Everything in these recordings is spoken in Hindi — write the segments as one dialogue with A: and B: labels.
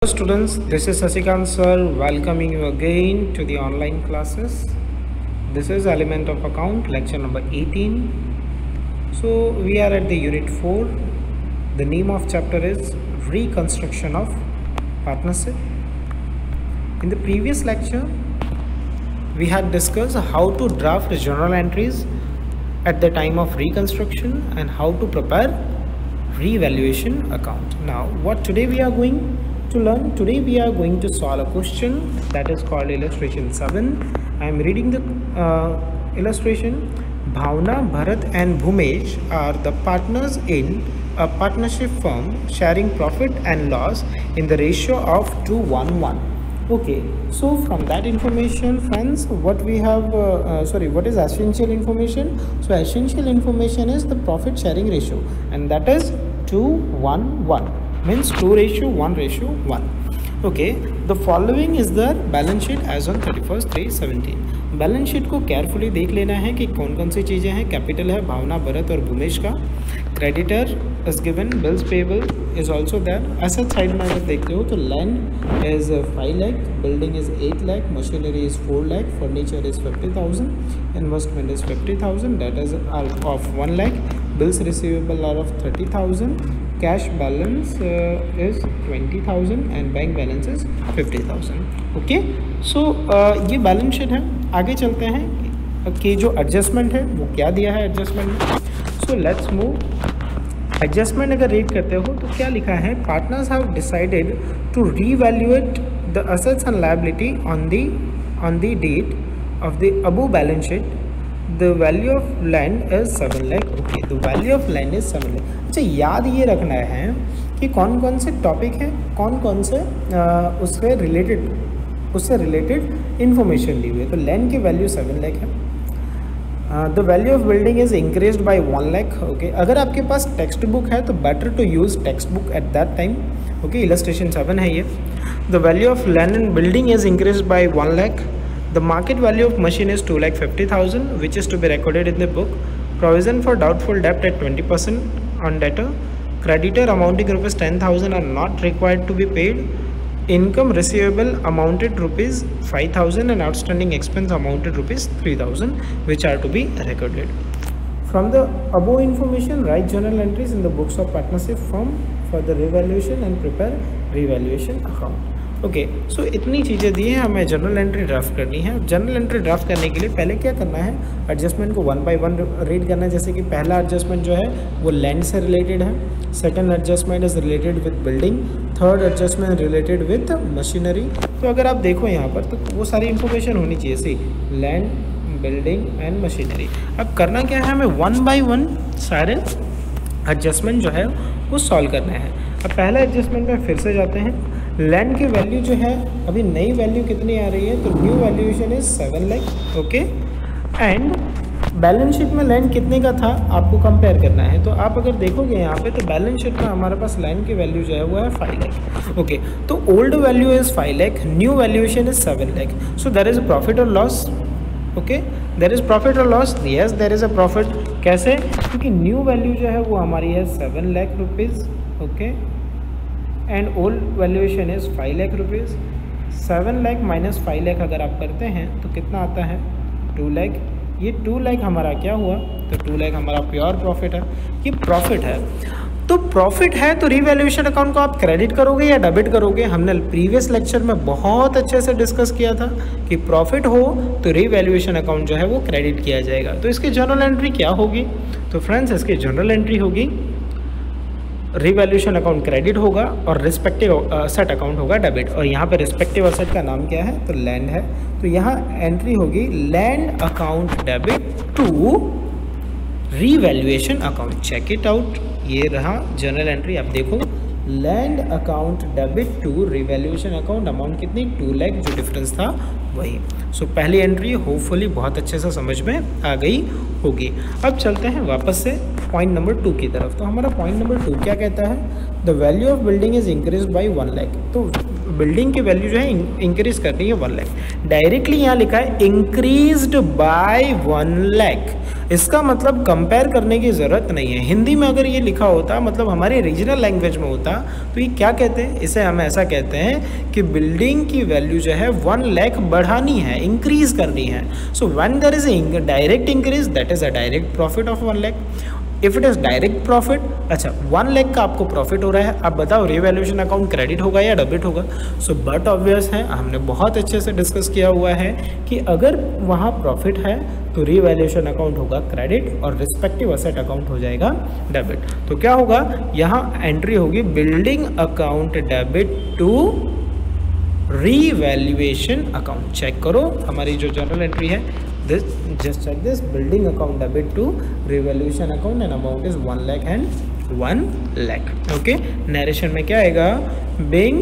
A: Students, this is Sasikant sir welcoming you again to the online classes. This is Element of Account lecture number 18. So we are at the unit 4. The name of chapter is Reconstruction of Partnership. In the previous lecture we had discussed how to draft journal entries at the time of reconstruction and how to prepare revaluation account. Now what today we are going to learn? Today we are going to solve a question that is called illustration 7. I am reading the illustration. Bhavna, Bharat and Bhumesh are the partners in a partnership firm sharing profit and loss in the ratio of 2:1. Okay, so from that information, friends, what we have what is essential information? So essential information is the profit sharing ratio, and that is 2:1, means 2:1:1. Okay, the following is the balance sheet as on 31/3/17. Balance sheet को केयरफुली देख लेना है कि कौन कौन सी चीज़ें हैं. कैपिटल है भावना, भरत और भूमेश का. Creditor is given, bills payable is also there. Asset side में अगर देखते हो तो land is 5 lakh, building is 8 lakh, machinery is 4 lakh, furniture is 50,000, investment is 50,000, debt is of 1 lakh, bills receivable are of 30,000, cash balance is 20,000 and bank balance is 50,000. Okay, so ये बैलेंस शीट है. आगे चलते हैं कि जो एडजस्टमेंट है वो क्या दिया है एडजस्टमेंट में. So let's move. एडजस्टमेंट अगर रीड करते हो तो क्या लिखा है? Partners have decided to revaluate the assets and liability on the date of the above balance sheet. The value of land is 7 lakh. Okay, the value of land is 7 lakh. अच्छा, याद ये रखना है कि कौन कौन से टॉपिक हैं, कौन कौन से उससे रिलेटेड इंफॉर्मेशन दी हुई है. तो लैंड की वैल्यू 7 लाख है. The value of building is increased by 1 lakh. Okay, अगर आपके पास टेक्स्ट बुक है तो better to use text book at that time. Okay, illustration 7 है ये. The value of land and building is increased by 1 lakh. The market value of machine is 2,50,000 which is to be recorded in the book. Provision for doubtful डेप्ट at 20% on debtor. Creditor amounting rupees 10,000 are not required to be paid. Income receivable amounted rupees 5,000 and outstanding expense amounted rupees 3,000 which are to be recorded. From the above information, write journal entries in the books of partnership firm for the revaluation and prepare revaluation account. Okay, so इतनी चीज़ें दी हैं, हमें जर्नल एंट्री ड्राफ्ट करनी है. जर्नल एंट्री ड्राफ्ट करने के लिए पहले क्या करना है? एडजस्टमेंट को 1 by 1 रीड करना है. जैसे कि पहला एडजस्टमेंट जो है वो लैंड से रिलेटेड है. Second adjustment is related with building. Third adjustment related with machinery. तो अगर आप देखो यहाँ पर तो वो सारी इंफॉर्मेशन होनी चाहिए. सी लैंड, बिल्डिंग एंड मशीनरी. अब करना क्या है? हमें 1 by 1 सारे एडजस्टमेंट जो है वो सॉल्व करना है. अब पहला एडजस्टमेंट में फिर से जाते हैं. लैंड की वैल्यू जो है अभी नई वैल्यू कितनी आ रही है? तो new valuation is 7 lakh. Okay, and balance sheet में लैंड कितने का था आपको कंपेयर करना है. तो आप अगर देखोगे यहाँ पे तो बैलेंस शीट में हमारे पास लैंड की वैल्यू जो है वो है 5 लाख. ओके, तो old value is 5 lakh, new valuation is 7 lakh. So there is a profit or loss. Okay, there is profit or loss. Yes, there is a profit. कैसे? क्योंकि न्यू वैल्यू जो है वो हमारी है 7 lakh rupees. Okay, and old valuation is 5 lakh rupees. 7 lakh minus 5 lakh अगर आप करते हैं तो कितना आता है? 2 लाख. ये 2 लाख हमारा क्या हुआ? तो 2 लाख हमारा प्योर प्रॉफिट है. ये प्रॉफिट है. तो प्रॉफिट है तो रिवैल्यूएशन अकाउंट को आप क्रेडिट करोगे या डेबिट करोगे? हमने प्रीवियस लेक्चर में बहुत अच्छे से डिस्कस किया था कि प्रॉफिट हो तो रिवैल्यूएशन अकाउंट जो है वो क्रेडिट किया जाएगा. तो इसकी जर्नल एंट्री क्या होगी? तो फ्रेंड्स, इसकी जर्नल एंट्री होगी रिवैल्यूएशन अकाउंट क्रेडिट होगा और रिस्पेक्टिव असेट अकाउंट होगा डेबिट. और यहाँ पे रिस्पेक्टिव असेट का नाम क्या है? तो लैंड है. तो यहाँ एंट्री होगी land account debit to revaluation account. Check it out. ये रहा जर्नल एंट्री. आप देखो, land account debit to revaluation account. Amount कितनी? 2 लाख. जो डिफरेंस था वही. सो पहली एंट्री होपफुली बहुत अच्छे से समझ में आ गई होगी. अब चलते हैं वापस से पॉइंट नंबर 2 की तरफ. तो हमारा पॉइंट नंबर 2 क्या कहता है? The value of building is increase by 1 lakh. तो बिल्डिंग की वैल्यू जो है इंक्रीज कर रही है 1 लाख. डायरेक्टली यहाँ लिखा है इंक्रीज्ड बाय 1 लाख। इसका मतलब कंपेयर करने की ज़रूरत नहीं है। हिंदी में अगर ये लिखा होता, मतलब हमारी रीजनल लैंग्वेज में होता, तो ये क्या कहते हैं, इसे हम ऐसा कहते हैं कि बिल्डिंग की वैल्यू जो है 1 लाख बढ़ानी है, इंक्रीज करनी है। So when there is a direct increase, that is a direct profit of 1 lakh. If it is direct profit, अच्छा 1 लाख का आपको प्रॉफिट हो रहा है, अब बताओ रिवैल्यूएशन अकाउंट क्रेडिट होगा या डेबिट होगा। सो बट ऑब्वियस है, हमने बहुत अच्छे से डिस्कस किया हुआ है कि अगर वहाँ प्रॉफिट है तो रिवैल्यूएशन अकाउंट होगा क्रेडिट और रिस्पेक्टिव असेट अकाउंट हो जाएगा डेबिट। तो क्या होगा, यहाँ एंट्री होगी building account debit to revaluation account. Check करो हमारी जो जर्नल एंट्री है, this just check this, building account debit to revaluation account and amount is 1 lakh and 1 lakh. okay, narration में क्या आएगा, being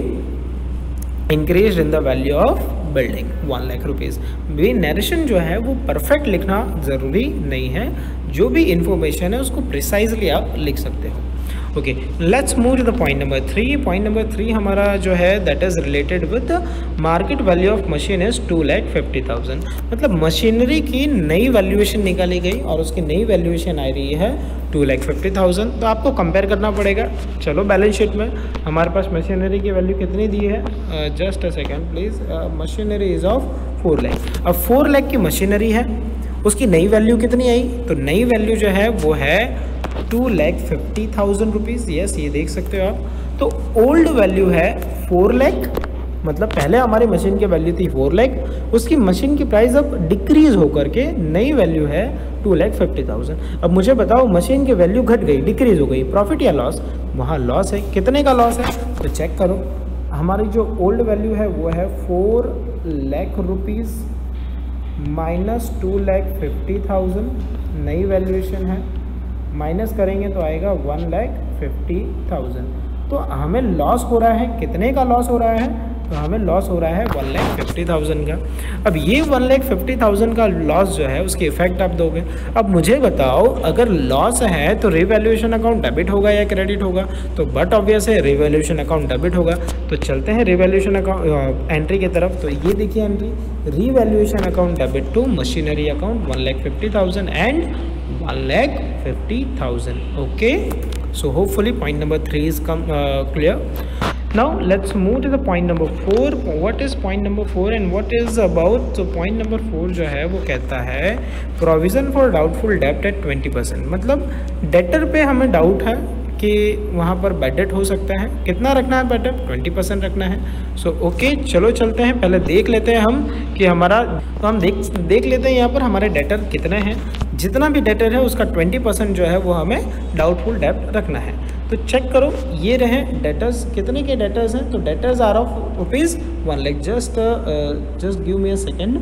A: increased in the value of building 1 lakh rupees. भी नरेशन जो है वो परफेक्ट लिखना ज़रूरी नहीं है, जो भी इंफॉर्मेशन है उसको प्रिसाइजली आप लिख सकते हो। Okay, let's move to the point number 3। Point number 3 हमारा जो है that is related with market value of machine is 2,50,000। मतलब मशीनरी की नई वैल्यूएशन निकाली गई और उसकी नई वैल्यूएशन आ रही है 2,50,000। तो आपको कंपेयर करना पड़ेगा। चलो बैलेंस शीट में हमारे पास मशीनरी की वैल्यू कितनी दी है, just a second please. Machinery is of 4 lakh. अब 4 लाख की मशीनरी है, उसकी नई वैल्यू कितनी आई, तो नई वैल्यू जो है वो है 2,50,000 रुपीज़। यस, ये देख सकते हो आप। तो ओल्ड वैल्यू है 4 लाख, मतलब पहले हमारी मशीन की वैल्यू थी 4 लाख, उसकी मशीन की प्राइस अब डिक्रीज होकर के नई वैल्यू है 2,50,000। अब मुझे बताओ मशीन की वैल्यू घट गई, डिक्रीज हो गई, प्रॉफिट या लॉस, वहाँ लॉस है। कितने का लॉस है, तो चेक करो, हमारी जो ओल्ड वैल्यू है वो है 4 लाख रुपीज़ माइनस 2,50,000, नई वैल्यूएशन है, माइनस करेंगे तो आएगा 1,50,000। तो हमें लॉस हो रहा है, कितने का लॉस हो रहा है, तो हमें लॉस हो रहा है 1,50,000 का। अब ये 1,50,000 का लॉस जो है उसकी इफेक्ट आप दोगे। अब मुझे बताओ अगर लॉस है तो रिवैल्यूएशन अकाउंट डेबिट होगा या क्रेडिट होगा, तो बट ऑब्वियस है रिवैल्यूएशन अकाउंट डेबिट होगा। तो चलते हैं रिवैल्यूएशन अकाउंट एंट्री की तरफ। तो ये देखिए entry, revaluation account debit to machinery account 1,50,000 and 1,50,000. okay, so hopefully point number 3 is clear. Now let's move to the point number 4. What is point number 4 and what is about? So point number 4 जो है वो कहता है provision for doubtful debt at 20%। मतलब डेटर पे हमें डाउट है कि वहाँ पर बैड डेट हो सकता है, कितना रखना है बैड डेट, 20% रखना है। सो ओके, चलो चलते हैं, पहले देख लेते हैं हम कि हमारा, तो हम देख लेते हैं यहाँ पर हमारे डेटर कितने हैं। जितना भी डेटर है उसका 20% जो है वो हमें डाउटफुल डेब्ट रखना है। तो चेक करो, ये रहे डेटर्स, कितने के डेटर्स हैं, तो debtors are of rupees 1 lakh. Just give me a second,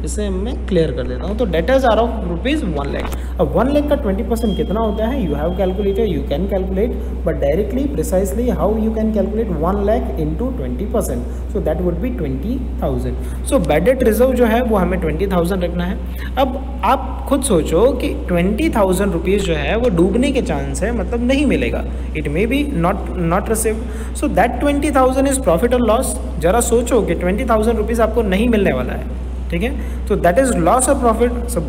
A: इसे मैं क्लियर कर देता हूँ। तो debtors are of rupees 1 lakh. अब 1 लाख का 20% कितना होता है, you have calculator, you can calculate, but directly precisely how you can calculate 1 lakh into 20%, so that would be 20,000। So bad debt reserve जो है वो हमें 20,000 रखना है। अब आप खुद सोचो कि 20,000 रुपीज़ जो है वो डूबने के चांस है, मतलब नहीं मिलेगा, it may be not receive. So that 20,000 is profit or loss. जरा सोचो कि 20,000 रुपीज़ आपको नहीं मिलने वाला है, ठीक है, तो दैट इज़ लॉस और प्रॉफिट। सब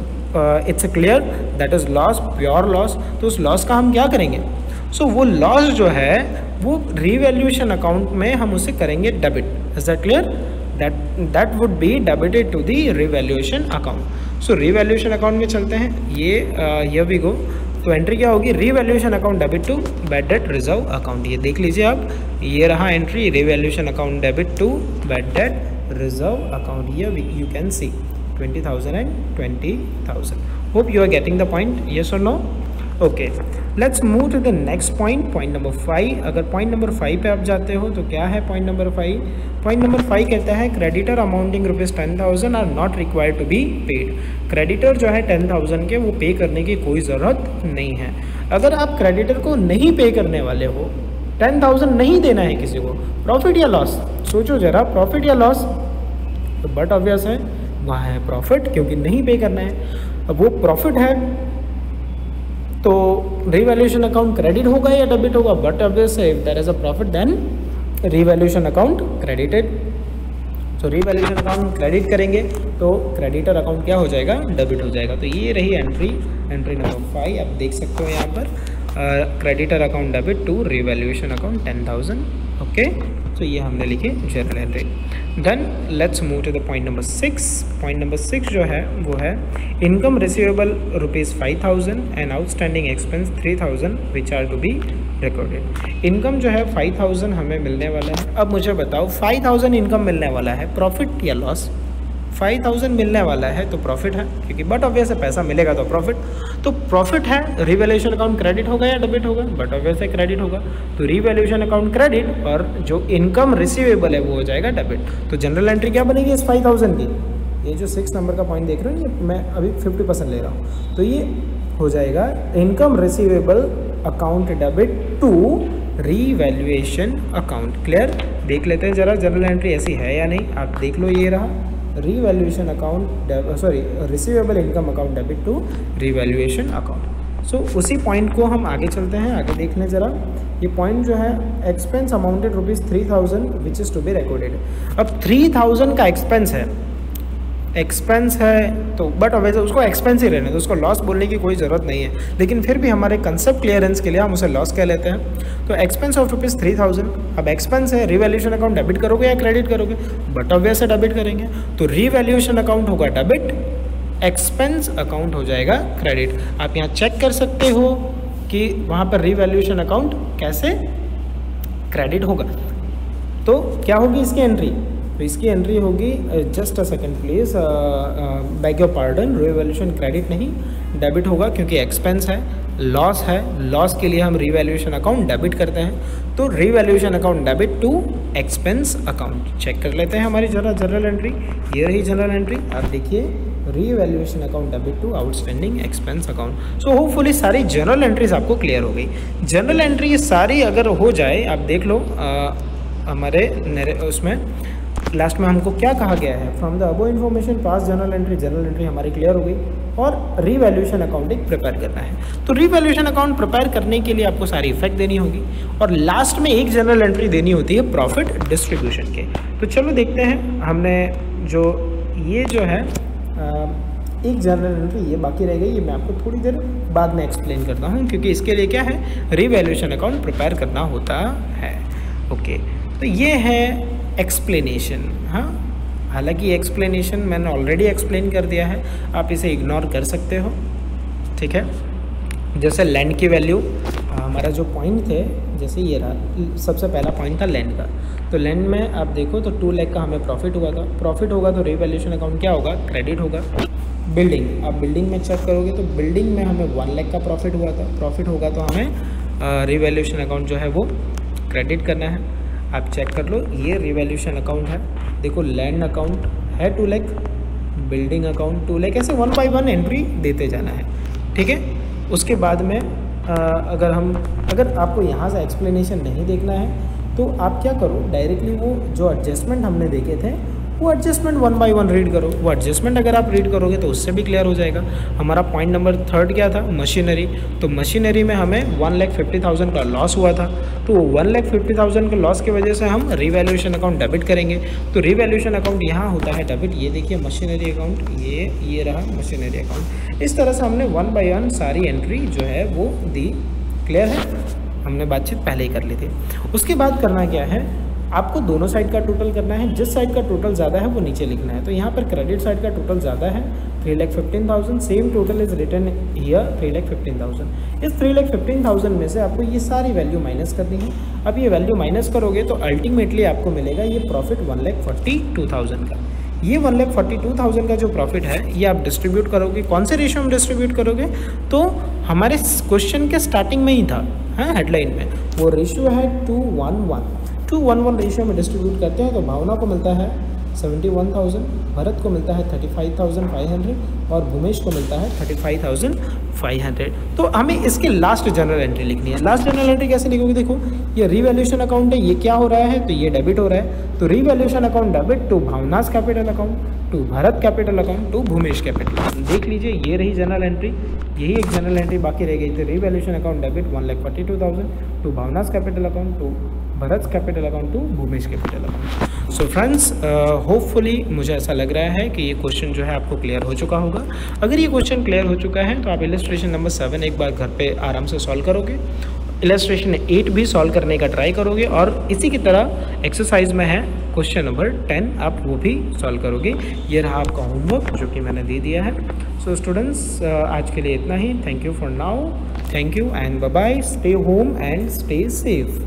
A: it's clear, that is loss, pure loss. तो उस लॉस का हम क्या करेंगे, सो वो लॉस जो है वो रिवैल्यूएशन अकाउंट में हम उसे करेंगे debit. Is that clear, that would be debited to the revaluation account. So revaluation account में चलते हैं, ये हियर वी गो। तो एंट्री क्या होगी, revaluation account debit to bad debt reserve account. ये देख लीजिए आप, ये रहा entry, revaluation account debit to bad debt reserve account. Here you can see 20,000 and 20,000. Hope you are getting the point, yes or no? Okay, let's move to the next point, point number 5. अगर point number 5 पे आप जाते हो तो क्या है point number 5? Point number 5 कहता है creditor amounting rupees 10,000 are not required to be paid. creditor जो है 10,000 के वो पे करने की कोई ज़रूरत नहीं है। अगर आप creditor को नहीं पे करने वाले हो, 10,000 नहीं देना है किसी को, प्रॉफिट या लॉस, सोचो जरा, प्रॉफिट या लॉस, तो बट ऑब्वियस है वहाँ है प्रॉफिट, क्योंकि नहीं पे करना है। अब वो प्रॉफिट है तो रिवैल्यूएशन अकाउंट क्रेडिट होगा या डेबिट होगा, बट ऑब्वियस है if there is a profit then revaluation account credited. So revaluation account credit करेंगे तो क्रेडिटर अकाउंट क्या हो जाएगा, डेबिट हो जाएगा। तो ये रही एंट्री नंबर 5, आप देख सकते हो यहाँ पर creditor account debit to revaluation account 10,000। Okay, तो ये हमने लिखी journal entry. Then let's move to the point number 6। Point number 6 जो है वो है income receivable ₹5,000 and outstanding expense 3,000 which are to be recorded. Income जो है 5,000 हमें मिलने वाला है। अब मुझे बताओ 5,000 इनकम मिलने वाला है, प्रॉफिट या लॉस? 5,000 मिलने वाला है तो प्रॉफिट है, क्योंकि बट ऑब्वियस है पैसा मिलेगा तो प्रॉफिट। तो प्रॉफिट है, रीवैल्यूएशन अकाउंट क्रेडिट होगा या डेबिट होगा? बट ऑब्वियस है क्रेडिट होगा। तो रीवैल्यूएशन अकाउंट क्रेडिट और जो इनकम रिसीवेबल है वो हो जाएगा डेबिट। तो जनरल एंट्री क्या बनेगी इस 5,000 की? ये जो 6 नंबर का पॉइंट देख रहे हो, ये मैं अभी 50% ले रहा हूँ, तो ये हो जाएगा income receivable account debit to revaluation account. Clear? देख लेते हैं जरा जनरल एंट्री ऐसी है या नहीं। आप देख लो, ये रहा revaluation account, sorry receivable income account debit to revaluation account. So उसी पॉइंट को हम आगे चलते हैं, आगे देख लें जरा। ये पॉइंट जो है expense amounted ₹3,000 which is to be recorded. अब 3,000 का एक्सपेंस है तो बट वैसे उसको एक्सपेंस ही रहने, तो उसको लॉस बोलने की कोई ज़रूरत नहीं है, लेकिन फिर भी हमारे कंसेप्ट क्लियरेंस के लिए हम उसे लॉस कह लेते हैं। तो एक्सपेंस ऑफ ₹3,000, अब एक्सपेंस है, रीवैल्यूएशन अकाउंट डेबिट करोगे या क्रेडिट करोगे? बट ऑब्वियस है डेबिट करेंगे, तो रीवैल्यूएशन अकाउंट होगा डेबिट, एक्सपेंस अकाउंट हो जाएगा क्रेडिट। आप यहाँ चेक कर सकते हो कि वहाँ पर रीवैल्यूएशन अकाउंट कैसे क्रेडिट होगा। तो क्या होगी इसकी एंट्री? तो इसकी एंट्री होगी, just a second please, bag your pardon, revaluation credit नहीं डेबिट होगा, क्योंकि एक्सपेंस है, लॉस है, लॉस के लिए हम रीवैल्यूएशन अकाउंट डेबिट करते हैं। तो revaluation account debit to expense account. Check कर लेते हैं हमारी जनरल एंट्री। ये रही जनरल एंट्री, आप देखिए revaluation account debit to outstanding expense account. So hopefully सारी जनरल एंट्रीज आपको क्लियर हो गई। जनरल एंट्री ये सारी अगर हो जाए, आप देख लो हमारे उसमें लास्ट में हमको क्या कहा गया है, from the above information pass general entry हमारी क्लियर हो गई, और रीवैल्यूएशन अकाउंट एक प्रिपेयर करना है। तो रीवैल्यूएशन अकाउंट प्रिपेयर करने के लिए आपको सारी इफेक्ट देनी होगी, और लास्ट में एक जनरल एंट्री देनी होती है प्रॉफिट डिस्ट्रीब्यूशन के। तो चलो देखते हैं, हमने जो ये जो है एक जनरल एंट्री ये बाकी रह गई, ये मैं आपको थोड़ी देर बाद में एक्सप्लेन करता हूँ, क्योंकि इसके लिए क्या है, रीवैल्यूएशन अकाउंट प्रिपेयर करना होता है। ओके, तो ये है एक्सप्लेनेशन। हाँ, हालांकि एक्सप्लेनेशन मैंने ऑलरेडी एक्सप्लेन कर दिया है, आप इसे इग्नोर कर सकते हो, ठीक है। जैसे लैंड की वैल्यू, हमारा जो पॉइंट थे, जैसे ये रहा, सबसे पहला पॉइंट था लैंड का। तो लैंड में आप देखो तो 2 लाख का हमें प्रॉफिट हुआ था। प्रॉफिट होगा तो रीवैल्यूएशन अकाउंट क्या होगा, क्रेडिट होगा। बिल्डिंग, आप बिल्डिंग में चेक करोगे तो बिल्डिंग में हमें 1 लाख का प्रॉफिट हुआ था। प्रॉफिट होगा तो हमें रीवैल्यूएशन अकाउंट जो है वो क्रेडिट करना है। आप चेक कर लो, ये रीवैल्यूएशन अकाउंट है। देखो लैंड अकाउंट है 2 लाख, बिल्डिंग अकाउंट 2 लाख, ऐसे 1 बाय 1 एंट्री देते जाना है, ठीक है। उसके बाद में अगर आपको यहाँ से एक्सप्लेनेशन नहीं देखना है तो आप क्या करो, डायरेक्टली वो जो एडजस्टमेंट हमने देखे थे वो एडजस्टमेंट 1 बाय 1 रीड करो। वो एडजस्टमेंट अगर आप रीड करोगे तो उससे भी क्लियर हो जाएगा। हमारा पॉइंट नंबर 3 क्या था, मशीनरी। तो मशीनरी में हमें 1,50,000 का लॉस हुआ था, तो 1,50,000 के लॉस की वजह से हम रीवैल्यूएशन अकाउंट डेबिट करेंगे। तो रीवैल्यूएशन अकाउंट यहाँ होता है डेबिट। ये देखिए मशीनरी अकाउंट, ये रहा मशीनरी अकाउंट। इस तरह से हमने 1 बाय 1 सारी एंट्री जो है वो दी। क्लियर है, हमने बातचीत पहले ही कर ली थी। उसके बाद करना क्या है, आपको दोनों साइड का टोटल करना है। जिस साइड का टोटल ज़्यादा है वो नीचे लिखना है। तो यहाँ पर क्रेडिट साइड का टोटल ज़्यादा है 3,15,000, same total is return here 3,15,000। इस 3,15,000 में से आपको ये सारी वैल्यू माइनस करनी है। अब ये वैल्यू माइनस करोगे तो अल्टीमेटली आपको मिलेगा ये प्रॉफिट 1,42,000 का। ये 1,42,000 का जो प्रॉफिट है ये आप डिस्ट्रीब्यूट करोगे। कौन से रेशियो में डिस्ट्रीब्यूट करोगे, तो हमारे क्वेश्चन के स्टार्टिंग में ही था, हाँ हेडलाइन में, वो रेशियो है 2:1 रेशियो में डिस्ट्रीब्यूट करते हैं। तो भावना को मिलता है 71,000, भरत को मिलता है 35,500 और भूमेश को मिलता है 35,500। तो हमें इसके लास्ट जनरल एंट्री लिखनी है। लास्ट जनरल एंट्री कैसे लिखोगे, देखो ये रीवैल्यूएशन अकाउंट है, ये क्या हो रहा है, तो ये डेबिट हो रहा है। तो revaluation account debit to Bhavna's capital account, to Bharat capital account, to Bhumesh capital. देख लीजिए ये रही जनरल एंट्री, यही एक जनरल एंट्री बाकी रह गई थी। Revaluation account debit 1,42,000 to Bhavna's capital account, to Bharat capital account to Bhumesh capital account. So friends, hopefully मुझे ऐसा लग रहा है कि ये क्वेश्चन जो है आपको क्लियर हो चुका होगा। अगर ये क्वेश्चन क्लियर हो चुका है तो आप इलस्ट्रेशन नंबर 7 एक बार घर पे आराम से सॉल्व करोगे, इलस्ट्रेशन 8 भी सॉल्व करने का ट्राई करोगे, और इसी की तरह एक्सरसाइज में है क्वेश्चन नंबर 10, आप वो भी सॉल्व करोगे। ये रहा आपका होमवर्क जो कि मैंने दे दिया है। सो स्टूडेंट्स, आज के लिए इतना ही। Thank you for now, thank you and bye bye, stay home and stay safe.